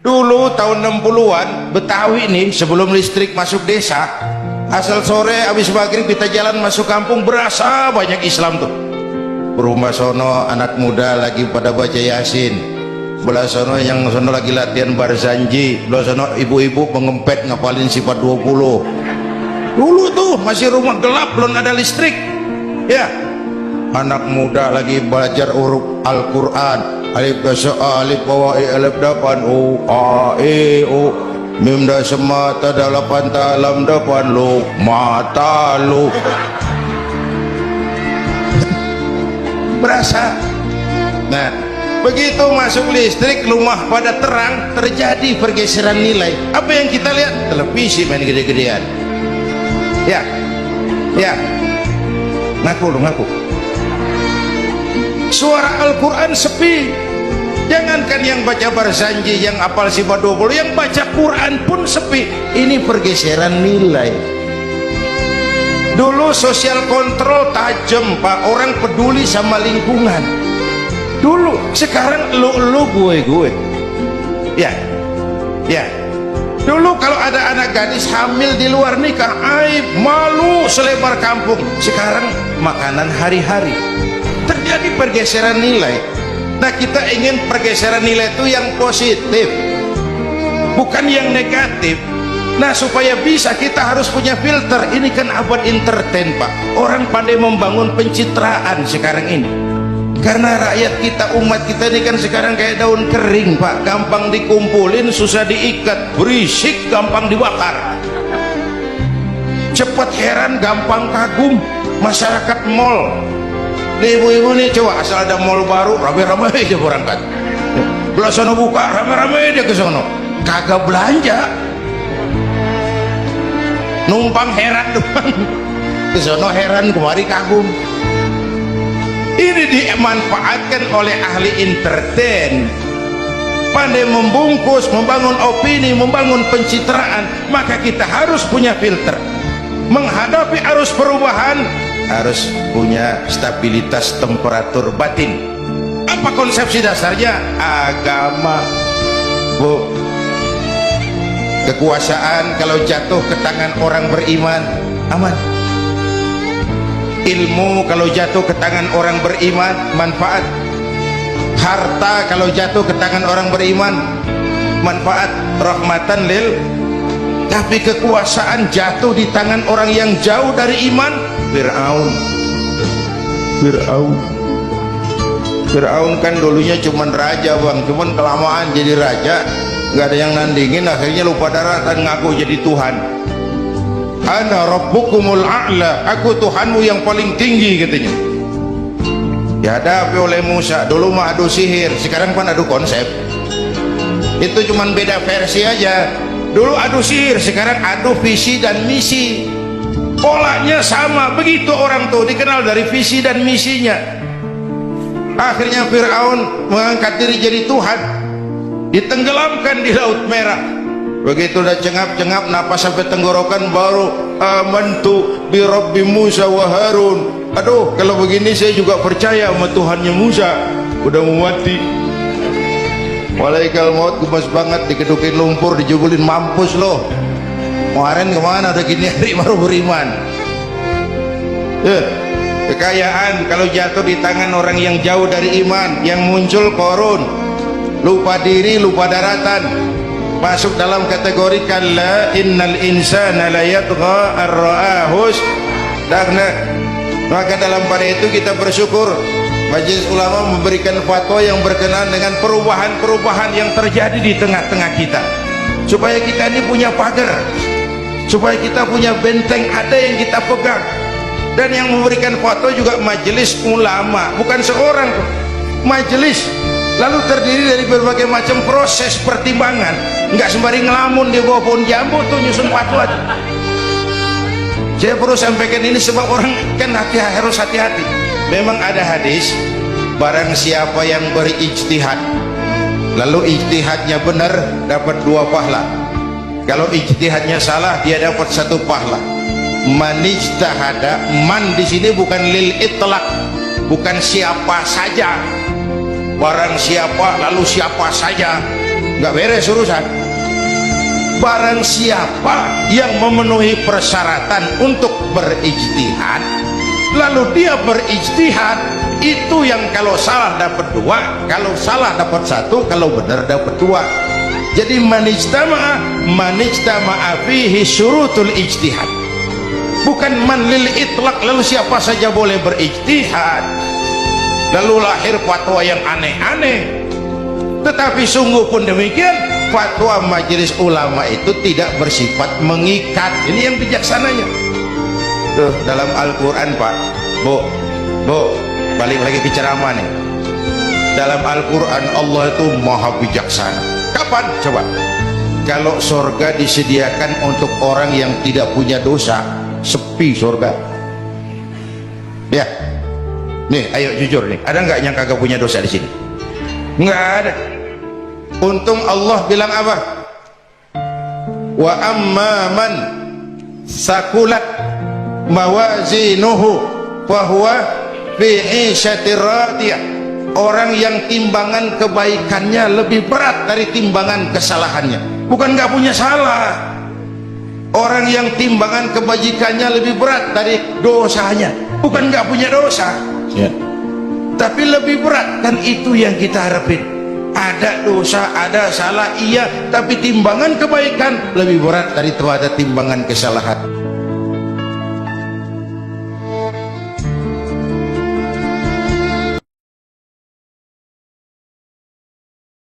Dulu tahun 60-an Betawi nih, sebelum listrik masuk desa, asal sore habis maghrib kita jalan masuk kampung, berasa banyak Islam tuh. Berumah sono anak muda lagi pada baca Yasin, belah sono yang sono lagi latihan barzanji, belah sono ibu-ibu pengempet ngapalin sifat 20. Dulu tuh masih rumah gelap, belum ada listrik ya. Anak muda lagi belajar huruf Al-Quran, alif dasa alif bawa alif dapan u a e u mim dasa mata dalapan talam dapan lu mata lu. Berasa. Nah, begitu masuk listrik, rumah pada terang, terjadi pergeseran nilai. Apa yang kita lihat? Televisi main gede-gedean. Ya, ya. Ngaku lu, ngaku. Suara Al-Quran sepi. Jangankan yang baca barzanji, yang apal sifat 20, yang baca Quran pun sepi. Ini pergeseran nilai. Dulu sosial kontrol tajam Pak, orang peduli sama lingkungan. Dulu, sekarang lu gue. Ya, ya. Dulu kalau ada anak gadis hamil di luar nikah, aib, malu selebar kampung. Sekarang makanan hari-hari. Terjadi pergeseran nilai. Nah, kita ingin pergeseran nilai itu yang positif, bukan yang negatif. Nah, supaya bisa kita harus punya filter. Ini kan abad entertain Pak, orang pandai membangun pencitraan sekarang ini. Karena rakyat kita, umat kita ini kan sekarang kayak daun kering Pak, gampang dikumpulin, susah diikat, berisik, gampang dibakar. Cepat heran, gampang kagum. Masyarakat mall, ibu-ibu nih coba asal ada mall baru, rame-rame aja berangkat. Belah sono buka, rame-rame dia ke sono, kagak belanja, numpang heran doang. Ke sono heran, kemari kagum. Ini dimanfaatkan oleh ahli entertain, pandai membungkus, membangun opini, membangun pencitraan. Maka kita harus punya filter. Menghadapi arus perubahan harus punya stabilitas temperatur batin. Apa konsepsi dasarnya? Agama, Bu. Kekuasaan kalau jatuh ke tangan orang beriman, aman. Ilmu kalau jatuh ke tangan orang beriman, manfaat. Harta kalau jatuh ke tangan orang beriman, manfaat, rahmatan lil. Tapi kekuasaan jatuh di tangan orang yang jauh dari iman, Fir'aun kan dulunya cuman raja Bang, cuman kelamaan jadi raja, nggak ada yang nandingin, akhirnya lupa daratan, ngaku jadi Tuhan. Ana rabbukumul a'la, aku Tuhanmu yang paling tinggi katanya. Dihadapi oleh Musa. Dulu mah adu sihir, sekarang kan adu konsep. Itu cuman beda versi aja. Dulu adu sihir, sekarang adu visi dan misi. Polanya sama, begitu orang tuh dikenal dari visi dan misinya. Akhirnya Fir'aun mengangkat diri jadi Tuhan, ditenggelamkan di Laut Merah. Begitu udah cengap-cengap napas sampai tenggorokan, baru amantu bi Rabbi Musa wa Harun. Aduh, kalau begini saya juga percaya sama Tuhannya Musa. Udah mau mati, malaikal maut gemas banget, dikedukin lumpur, dijubulin, mampus loh. Kemarin kemana, udah gini hari baru beriman. Kekayaan kalau jatuh di tangan orang yang jauh dari iman, yang muncul korun, lupa diri, lupa daratan, masuk dalam kategori kalla innal insana la yatgha ar-ra'ahus dagna. Maka dalam pada itu kita bersyukur Majelis Ulama memberikan fatwa yang berkenaan dengan perubahan-perubahan yang terjadi di tengah-tengah kita, supaya kita ini punya pagar, supaya kita punya benteng ada yang kita pegang. Dan yang memberikan fatwa juga Majelis Ulama, bukan seorang, majelis, lalu terdiri dari berbagai macam proses pertimbangan. Nggak sembari ngelamun di bawah pohon jambu tuh nyusun fatwa. Saya perlu sampaikan ini sebab orang kan harus hati-hati. Memang ada hadis, barang siapa yang berijtihad lalu ijtihadnya benar, dapat 2 pahala. Kalau ijtihadnya salah, dia dapat 1 pahala. Man ijtahada, man di sini bukan lil itlaq, bukan siapa saja. Barang siapa lalu siapa saja. nggak beres urusan. Barang siapa yang memenuhi persyaratan untuk berijtihad, lalu dia berijtihad, itu yang kalau salah dapat 2, kalau salah dapat 1, kalau benar dapat 2. Jadi manijtama'a fihi syurutul ijtihad, bukan manlil itlaq, lalu siapa saja boleh berijtihad, lalu lahir fatwa yang aneh-aneh. Tetapi sungguh pun demikian, fatwa majelis ulama itu tidak bersifat mengikat. Ini yang bijaksananya. Tuh dalam Al-Quran Pak, Bu, balik lagi ke ceramah nih. Dalam Al-Quran Allah itu maha bijaksana. Kapan? Coba. Kalau surga disediakan untuk orang yang tidak punya dosa, sepi surga. Ya, nih ayo jujur nih, ada nggak yang kagak punya dosa di sini? Nggak ada. Untung Allah bilang apa? Wa amman sakulat mawazinuhu fahuwa fi 'ishatir radiyah. Orang yang timbangan kebaikannya lebih berat dari timbangan kesalahannya. Bukan nggak punya salah. Orang yang timbangan kebajikannya lebih berat dari dosanya. Bukan nggak punya dosa. Ya. Tapi lebih berat, kan itu yang kita harapin. Ada dosa, ada salah, iya, tapi timbangan kebaikan lebih berat daripada timbangan kesalahan.